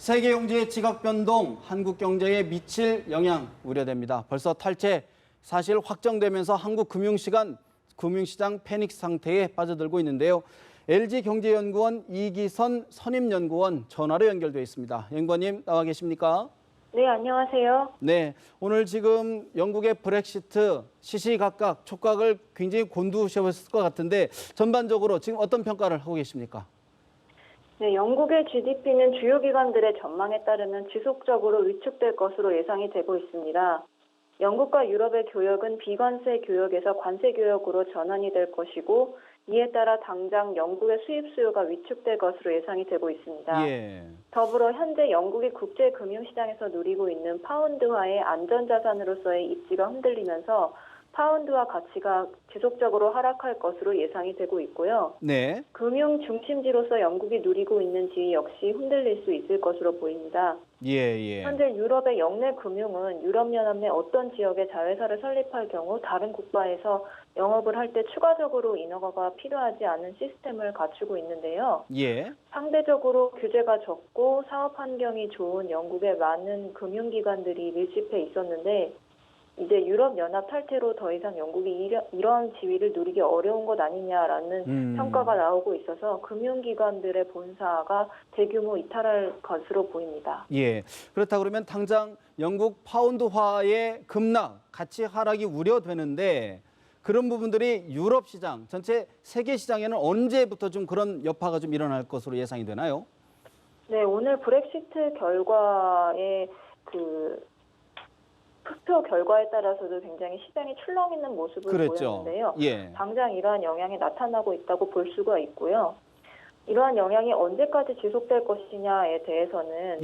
세계 경제의 지각 변동, 한국 경제에 미칠 영향 우려됩니다. 벌써 탈채 사실 확정되면서 한국 금융시장 패닉 상태에 빠져들고 있는데요. LG경제연구원 이기선 선임연구원 전화로 연결되어 있습니다. 연구원님 나와 계십니까? 네, 안녕하세요. 네, 오늘 지금 영국의 브렉시트 시시각각 촉각을 굉장히 곤두세웠을 것 같은데 전반적으로 지금 어떤 평가를 하고 계십니까? 네, 영국의 GDP는 주요 기관들의 전망에 따르면 지속적으로 위축될 것으로 예상이 되고 있습니다. 영국과 유럽의 교역은 비관세 교역에서 관세 교역으로 전환이 될 것이고 이에 따라 당장 영국의 수입 수요가 위축될 것으로 예상이 되고 있습니다. 예. 더불어 현재 영국이 국제 금융시장에서 누리고 있는 파운드화의 안전자산으로서의 입지가 흔들리면서 파운드화 가치가 지속적으로 하락할 것으로 예상이 되고 있고요. 네. 금융 중심지로서 영국이 누리고 있는 지위 역시 흔들릴 수 있을 것으로 보입니다. 예. 현재 유럽의 역내 금융은 유럽연합 내 어떤 지역에 자회사를 설립할 경우 다른 국가에서 영업을 할 때 추가적으로 인허가가 필요하지 않은 시스템을 갖추고 있는데요. 예. 상대적으로 규제가 적고 사업 환경이 좋은 영국의 많은 금융기관들이 밀집해 있었는데 이제 유럽연합 탈퇴로 더 이상 영국이 이러한 지위를 누리기 어려운 것 아니냐라는 평가가 나오고 있어서 금융기관들의 본사가 대규모 이탈할 것으로 보입니다. 예. 그렇다 그러면 당장 영국 파운드화의 급락, 가치 하락이 우려되는데 그런 부분들이 유럽 시장, 전체 세계 시장에는 언제부터 좀 그런 여파가 좀 일어날 것으로 예상이 되나요? 네, 오늘 브렉시트 결과의 투표 결과에 따라서도 굉장히 시장이 출렁이는 모습을 보였는데요. 예. 당장 이러한 영향이 나타나고 있다고 볼 수가 있고요. 이러한 영향이 언제까지 지속될 것이냐에 대해서는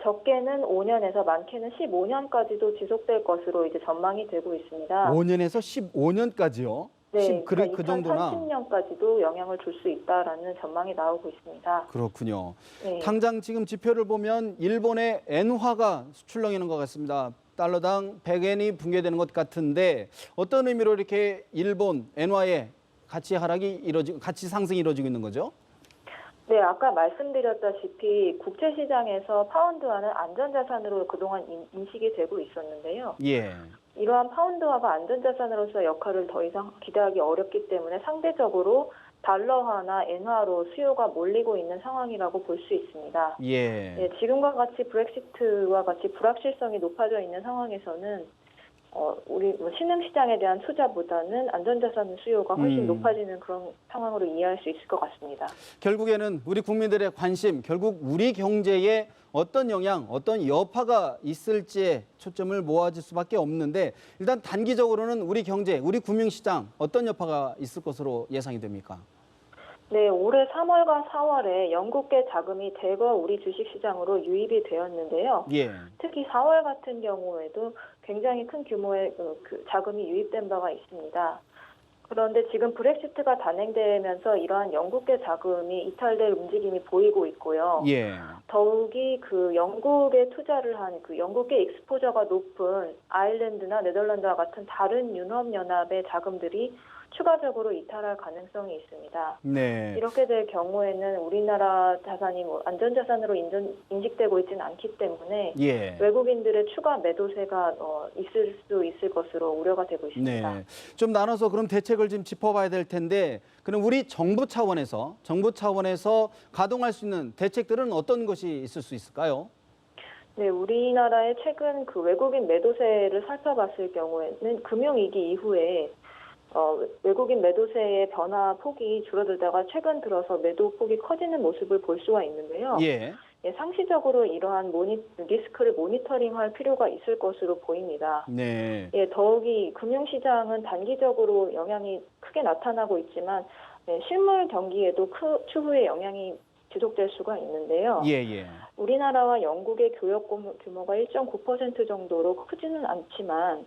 적게는 5년에서 많게는 15년까지도 지속될 것으로 이제 전망이 되고 있습니다. 5년에서 15년까지요? 네, 그 정도나. 2030년까지도 영향을 줄 수 있다라는 전망이 나오고 있습니다. 그렇군요. 네. 당장 지금 지표를 보면 일본의 엔화가 출렁이는 것 같습니다. 달러당 100엔이 붕괴되는 것 같은데 어떤 의미로 이렇게 일본 엔화의 가치 상승이 이루어지고 있는 거죠? 네, 아까 말씀드렸다시피 국제시장에서 파운드화는 안전자산으로 그동안 인식이 되고 있었는데요. 예. 이러한 파운드화가 안전자산으로서 역할을 더 이상 기대하기 어렵기 때문에 상대적으로 달러화나 엔화로 수요가 몰리고 있는 상황이라고 볼 수 있습니다. 예. 지금과 같이 브렉시트와 같이 불확실성이 높아져 있는 상황에서는 우리 신흥시장에 대한 투자보다는 안전자산 수요가 훨씬 높아지는 그런 상황으로 이해할 수 있을 것 같습니다. 결국에는 우리 국민들의 관심, 결국 우리 경제에 어떤 영향, 어떤 여파가 있을지에 초점을 모아질 수밖에 없는데 일단 단기적으로는 우리 경제, 우리 금융시장 어떤 여파가 있을 것으로 예상이 됩니까? 네, 올해 3월과 4월에 영국계 자금이 대거 우리 주식시장으로 유입이 되었는데요. 예. 특히 4월 같은 경우에도 굉장히 큰 규모의 자금이 유입된 바가 있습니다. 그런데 지금 브렉시트가 단행되면서 이러한 영국계 자금이 이탈될 움직임이 보이고 있고요. 예. 더욱이 영국에 투자를 한 영국계 익스포저가 높은 아일랜드나 네덜란드와 같은 다른 유럽연합의 자금들이 추가적으로 이탈할 가능성이 있습니다. 네. 이렇게 될 경우에는 우리나라 자산이 안전자산으로 인식되고 있지는 않기 때문에 외국인들의 추가 매도세가 있을 수 있을 것으로 우려가 되고 있습니다. 네. 좀 나눠서 그럼 대책을 좀 짚어봐야 될 텐데 그럼 우리 정부 차원에서 가동할 수 있는 대책들은 어떤 것이 있을 수 있을까요? 네, 우리나라의 최근 외국인 매도세를 살펴봤을 경우에는 금융위기 이후에 외국인 매도세의 변화 폭이 줄어들다가 최근 들어서 매도 폭이 커지는 모습을 볼 수가 있는데요. 상시적으로 이러한 리스크를 모니터링할 필요가 있을 것으로 보입니다. 네. 더욱이 금융시장은 단기적으로 영향이 크게 나타나고 있지만 실물 경기에도 추후에 영향이 지속될 수가 있는데요. 우리나라와 영국의 교역 규모가 1.9% 정도로 크지는 않지만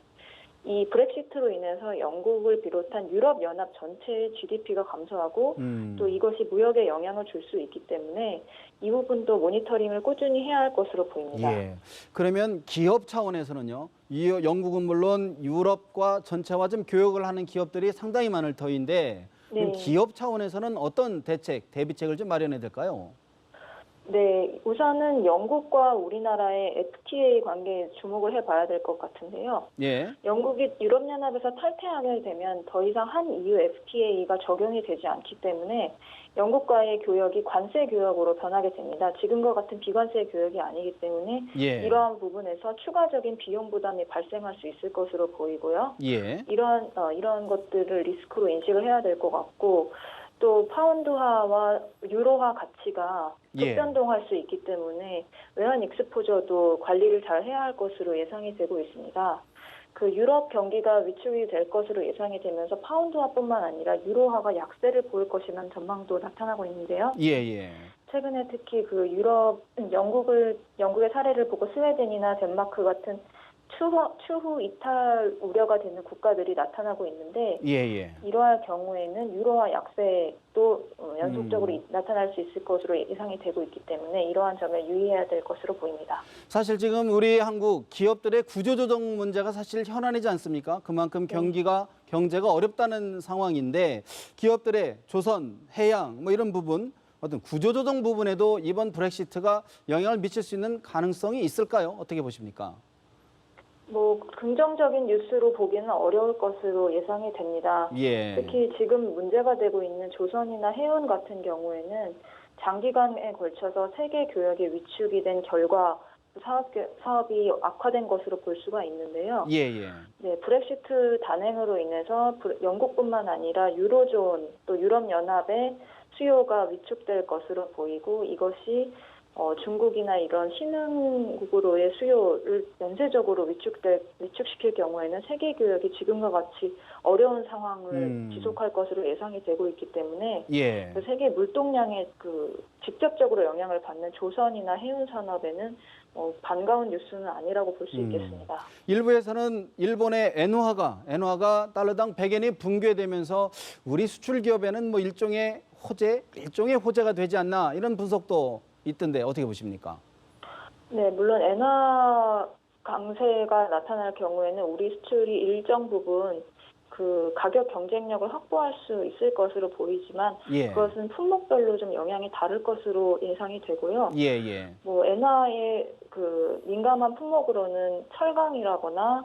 이 브렉시트로 인해서 영국을 비롯한 유럽연합 전체의 GDP가 감소하고 또 이것이 무역에 영향을 줄 수 있기 때문에 이 부분도 모니터링을 꾸준히 해야 할 것으로 보입니다. 그러면 기업 차원에서는요. 영국은 물론 유럽과 전체와 좀 교역을 하는 기업들이 상당히 많을 터인데 기업 차원에서는 어떤 대비책을 좀 마련해야 될까요? 네, 우선은 영국과 우리나라의 FTA 관계에 주목을 해봐야 될 것 같은데요. 예. 영국이 유럽연합에서 탈퇴하게 되면 더 이상 한 EU FTA가 적용이 되지 않기 때문에 영국과의 교역이 관세 교역으로 변하게 됩니다. 지금과 같은 비관세 교역이 아니기 때문에 예. 이러한 부분에서 추가적인 비용 부담이 발생할 수 있을 것으로 보이고요. 예. 이런 것들을 리스크로 인식을 해야 될 것 같고, 또 파운드화와 유로화 가치가 예. 급변동할 수 있기 때문에 외환 익스포저도 관리를 잘 해야 할 것으로 예상이 되고 있습니다. 그 유럽 경기가 위축이 될 것으로 예상이 되면서 파운드화뿐만 아니라 유로화가 약세를 보일 것이라는 전망도 나타나고 있는데요. 예. 최근에 특히 그 영국의 사례를 보고 스웨덴이나 덴마크 같은 추후 이탈 우려가 되는 국가들이 나타나고 있는데 예. 이러할 경우에는 유로화 약세도 연속적으로 나타날 수 있을 것으로 예상이 되고 있기 때문에 이러한 점에 유의해야 될 것으로 보입니다. 사실 지금 우리 한국 기업들의 구조조정 문제가 사실 현안이지 않습니까? 그만큼 경제가 어렵다는 상황인데 기업들의 조선, 해양 뭐 이런 부분 어떤 구조조정 부분에도 이번 브렉시트가 영향을 미칠 수 있는 가능성이 있을까요? 어떻게 보십니까? 긍정적인 뉴스로 보기는 어려울 것으로 예상이 됩니다. 예. 특히 지금 문제가 되고 있는 조선이나 해운 같은 경우에는 장기간에 걸쳐서 세계 교역에 위축이 된 결과 사업이 악화된 것으로 볼 수가 있는데요. 예. 네, 브렉시트 단행으로 인해서 영국뿐만 아니라 유로존 또 유럽연합의 수요가 위축될 것으로 보이고 이것이 중국이나 이런 신흥국으로의 수요를 연쇄적으로 위축시킬 경우에는 세계 교역이 지금과 같이 어려운 상황을 지속할 것으로 예상이 되고 있기 때문에 예. 그 세계 물동량에 직접적으로 영향을 받는 조선이나 해운 산업에는 반가운 뉴스는 아니라고 볼 수 있겠습니다. 일부에서는 일본의 엔화가 달러당 100엔이 붕괴되면서 우리 수출 기업에는 뭐 일종의 호재가 되지 않나 이런 분석도 있던데 어떻게 보십니까? 네, 물론 엔화 강세가 나타날 경우에는 우리 수출이 일정 부분 그 가격 경쟁력을 확보할 수 있을 것으로 보이지만 예. 그것은 품목별로 좀 영향이 다를 것으로 예상이 되고요. 예. 엔화의 그 민감한 품목으로는 철강이라거나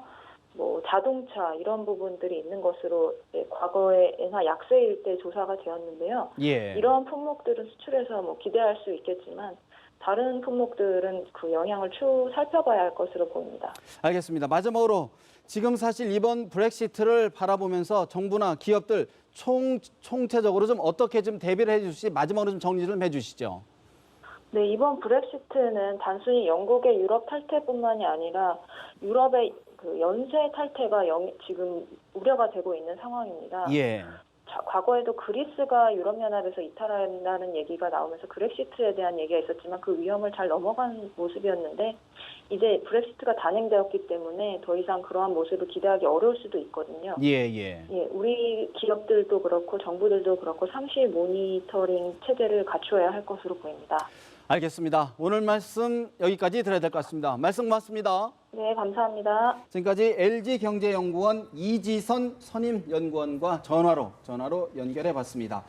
자동차 이런 부분들이 있는 것으로 과거에 엔화 약세일 때 조사가 되었는데요. 예. 이러한 품목들은 수출에서 기대할 수 있겠지만 다른 품목들은 그 영향을 살펴봐야 할 것으로 보입니다. 알겠습니다. 마지막으로 지금 사실 이번 브렉시트를 바라보면서 정부나 기업들 총체적으로 좀 어떻게 좀 대비를 해주실지 마지막으로 좀 정리 좀 해주시죠. 네, 이번 브렉시트는 단순히 영국의 유럽 탈퇴뿐만이 아니라 유럽의 그 연쇄 탈퇴가 지금 우려가 되고 있는 상황입니다. 예. 과거에도 그리스가 유럽연합에서 이탈한다는 얘기가 나오면서 브렉시트에 대한 얘기가 있었지만 그 위험을 잘 넘어간 모습이었는데 이제 브렉시트가 단행되었기 때문에 더 이상 그러한 모습을 기대하기 어려울 수도 있거든요. 예. 우리 기업들도 그렇고 정부들도 그렇고 상시 모니터링 체제를 갖추어야 할 것으로 보입니다. 알겠습니다. 오늘 말씀 여기까지 들어야 될 것 같습니다. 말씀 고맙습니다. 네, 감사합니다. 지금까지 LG경제연구원 이지선 선임연구원과 전화로 연결해 봤습니다.